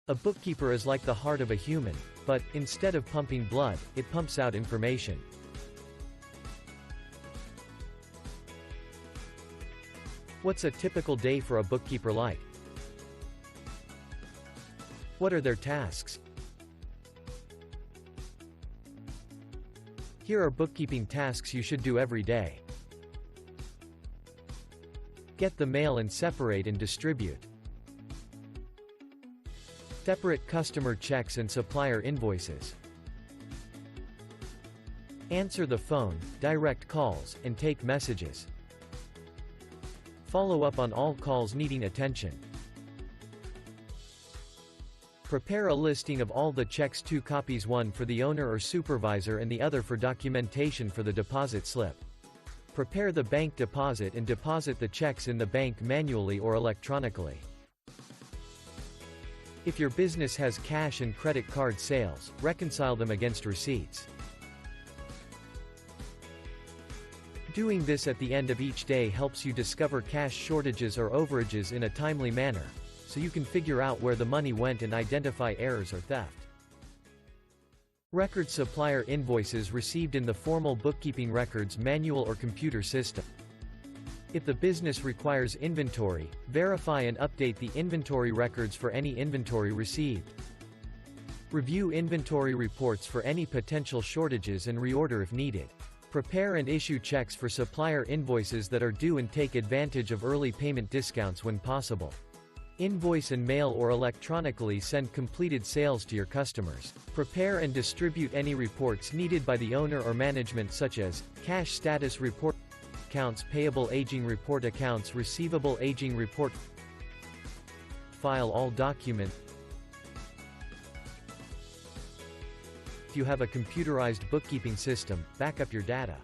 A bookkeeper is like the heart of a human, but, instead of pumping blood, it pumps out information. What's a typical day for a bookkeeper like? What are their tasks? Here are bookkeeping tasks you should do every day. Get the mail and separate and distribute. Separate customer checks and supplier invoices. Answer the phone, direct calls, and take messages. Follow up on all calls needing attention. Prepare a listing of all the checks, 2 copies, one for the owner or supervisor and the other for documentation for the deposit slip. Prepare the bank deposit and deposit the checks in the bank manually or electronically. If your business has cash and credit card sales, reconcile them against receipts. Doing this at the end of each day helps you discover cash shortages or overages in a timely manner, so you can figure out where the money went and identify errors or theft. Record supplier invoices received in the formal bookkeeping records manual or computer system. If the business requires inventory, verify and update the inventory records for any inventory received. Review inventory reports for any potential shortages and reorder if needed. Prepare and issue checks for supplier invoices that are due and take advantage of early payment discounts when possible. Invoice and mail or electronically send completed sales to your customers. Prepare and distribute any reports needed by the owner or management, such as cash status report, accounts payable aging report, accounts receivable aging report. File all documents. If you have a computerized bookkeeping system, back up your data.